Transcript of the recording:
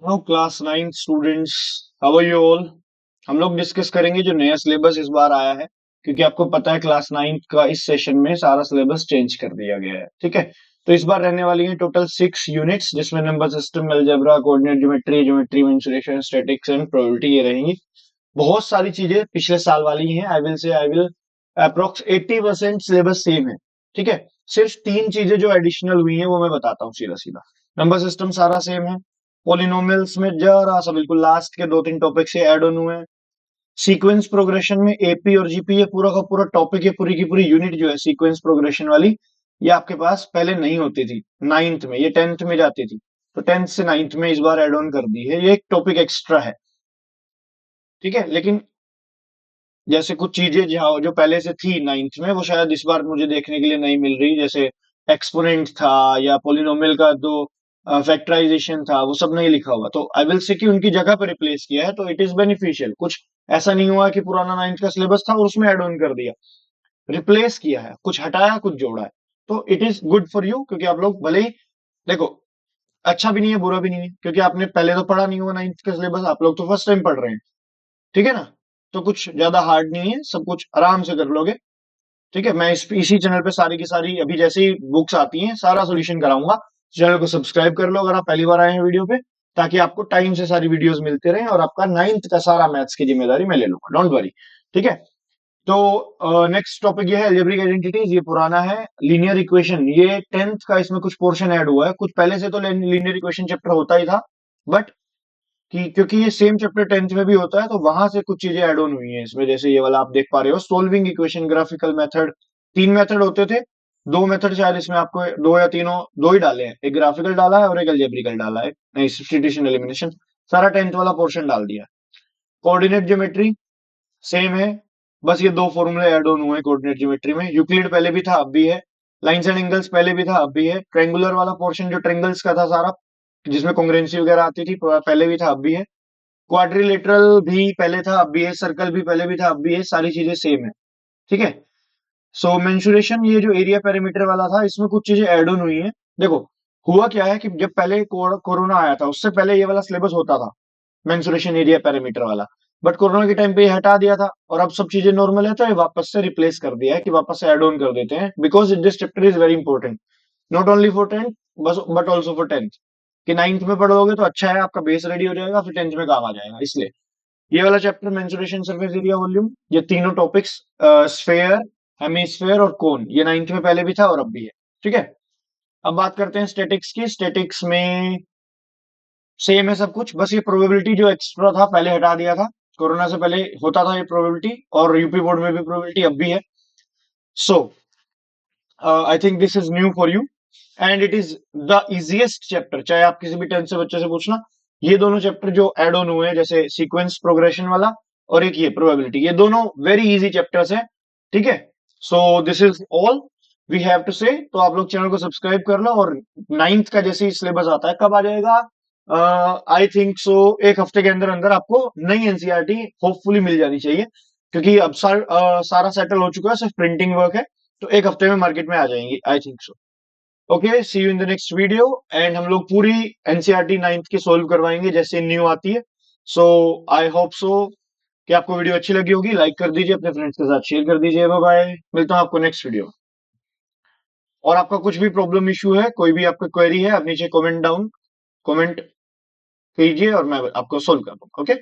Hello class 9 students, how are you all. हम लोग discuss करेंगे जो नया सिलेबस इस बार आया है, क्योंकि आपको पता है क्लास 9 का इस सेशन में सारा सिलेबस चेंज कर दिया गया है। ठीक है, तो इस बार रहने वाली है टोटल 6 यूनिट्स, जिसमें number system, algebra, coordinate geometry, geometry mensuration, statics and probability ये रहेंगी। बहुत सारी चीजें पिछले साल वाली हैं। I will approx 80% syllabus same है। ठीक है, सिर्फ 3 चीजें जो एडिशनल हुई हैं वो मैं बताता हूँ सीधा सीधा। नंबर सिस्टम सारा सेम है। पोलिनोमियल्स में जरा सा बिल्कुल लास्ट के 2-3 टॉपिक से ऐड ऑन हुए हैं। सीक्वेंस प्रोग्रेशन में एपी और जीपी, ये पूरा का पूरा टॉपिक, ये पूरी की पूरी यूनिट जो है सीक्वेंस प्रोग्रेशन वाली, ये आपके पास पहले नहीं होती थी नाइन्थ में, ये 10th में जाती थी। तो 10th से 9th में इस बार ऐड ऑन कर दी है, ये एक टॉपिक एक्स्ट्रा है। ठीक है, लेकिन जैसे कुछ चीजें जहाँ जो पहले से थी 9th में, वो शायद इस बार मुझे देखने के लिए नहीं मिल रही। जैसे एक्सपोनेंट था, या पोलिनोमियल का जो फैक्टराइजेशन था, वो सब नहीं लिखा हुआ। तो आई विल से कि उनकी जगह पे रिप्लेस किया है, तो इट इज बेनिफिशियल। कुछ ऐसा नहीं हुआ कि पुराना 9th का सिलेबस था और उसमें ऐड ऑन कर दिया। रिप्लेस किया है, कुछ हटाया कुछ जोड़ा है। तो it is good for you, क्योंकि आप लोग भले ही देखो, अच्छा भी नहीं है बुरा भी नहीं है, क्योंकि आपने पहले तो पढ़ा नहीं हुआ 9th का सिलेबस, आप लोग तो फर्स्ट टाइम पढ़ रहे हैं। ठीक है ना, तो कुछ ज्यादा हार्ड नहीं है, सब कुछ आराम से कर लोगे। ठीक है, मैं इसी चैनल पे सारी की सारी अभी जैसे ही बुक्स आती हैं सारा सोल्यूशन कराऊंगा। चैनल को सब्सक्राइब कर लो अगर आप पहली बार आए हैं वीडियो पे, ताकि आपको टाइम से सारी वीडियोस मिलते रहें, और आपका 9th का सारा मैथ्स की जिम्मेदारी मैं ले लूंगा, डोंट वरी। ठीक है, तो नेक्स्ट टॉपिक ये है अलजेब्रिक आइडेंटिटीज, ये पुराना है। लीनियर इक्वेशन, ये 10th का, इसमें कुछ पोर्शन ऐड हुआ है। कुछ पहले से तो लीनियर इक्वेशन चैप्टर होता ही था, बट कि क्योंकि ये सेम चैप्टर 10th में भी होता है, तो वहां से कुछ चीजें ऐड ऑन हुई हैं इसमें। जैसे ये वाला आप देख पा रहे हो, solving equation, graphical method. 3 method होते थे, 2 मेथड शायद इसमें आपको, दो या तीनों, दो ही डाले हैं। एक ग्राफिकल डाला है और एक अलजेब्रिकल डाला है, नहीं सब्स्टिट्यूशन एलिमिनेशन। सारा 10th वाला पोर्शन डाल दिया। कोऑर्डिनेट ज्योमेट्री सेम है, बस ये दो फॉर्मूले ऐड ऑन हुए हैं कोऑर्डिनेट ज्योमेट्री में। यूक्लिड पहले भी था अब भी है। लाइन्स एंड एंगल्स पहले भी था अब भी है। ट्रायंगुलर वाला पोर्शन जो ट्रायंगल्स का था सारा, जिसमें कॉन्ग्रुएंसी वगैरह आती थी, पहले भी था अब भी है। क्वाड्रिलेटरल भी पहले था अब भी है। सर्कल भी पहले भी था अब भी है। सारी चीजें सेम है। ठीक है, सो मेंसुरेशन, ये जो एरिया पेरीमीटर वाला था, इसमें कुछ चीजें ऐड ऑन हुई हैं। देखो, हुआ क्या है कि जब पहले कोरोना आया था, उससे पहले ये वाला सिलेबस होता था, मेंसुरेशन एरिया पेरीमीटर वाला। बट कोरोना के टाइम पे ये हटा दिया था, और अब सब चीजें नॉर्मल है, तो ये वापस से रिप्लेस कर दिया है कि वापस से ऐड ऑन कर देते हैं, because this chapter is very important, not only for 10th but also for 10th। कि 9th में पढ़ोगे तो अच्छा है, आपका बेस रेडी हो जाएगा, फिर 10th में काम आ जाएगा। इसलिए ये वाला chapter, mensuration, surface area, volume, ये तीनों टॉपिक्स, स्फेयर, हेमिस्फेयर और कोन, ये 9th में पहले भी था और अब भी है। ठीक है, अब बात करते हैं स्टैटिक्स की। स्टैटिक्स में सेम है सब कुछ, बस ये प्रोबेबिलिटी जो एक्स्ट्रा था पहले हटा दिया था। कोरोना से पहले होता था ये प्रोबेबिलिटी, और यूपी बोर्ड में भी प्रोबेबिलिटी अब भी है। So I think this is new for you, and it is the easiest chapter. चाहे आप किसी भी 10th से बच्चे से पूछना, ये दोनों चैप्टर जो एड ऑन हुए हैं, जैसे सीक्वेंस प्रोग्रेशन वाला और एक ये प्रोबेबिलिटी, ये दोनों वेरी इजी चैप्टर्स हैं। ठीक है, so this is all we have to say. तो आप लोग चैनल को सब्सक्राइब कर लो, और 9th का जैसे ही सिलेबस आता है, कब आ जाएगा, आई थिंक सो एक हफ्ते के अंदर अंदर आपको नई एनसीईआरटी होपफुली मिल जानी चाहिए, क्योंकि अब सारा सेटल हो चुका है, सिर्फ प्रिंटिंग वर्क है। तो एक हफ्ते में मार्केट में आ जाएंगी, I think so. Okay, see you in the next video. And हम लोग पूरी एनसीईआरटी 9th की सोल्व करवाएंगे जैसे न्यू आती है। सो आई होप सो कि आपको वीडियो अच्छी लगी होगी। लाइक कर दीजिए, अपने फ्रेंड्स के साथ शेयर कर दीजिए। बाय बाय, मिलता हूं आपको नेक्स्ट वीडियो। और आपका कुछ भी प्रॉब्लम इशू है, कोई भी आपका क्वेरी है, आप नीचे कमेंट कीजिए और मैं आपको सोल्व कर दूंगा। ओके।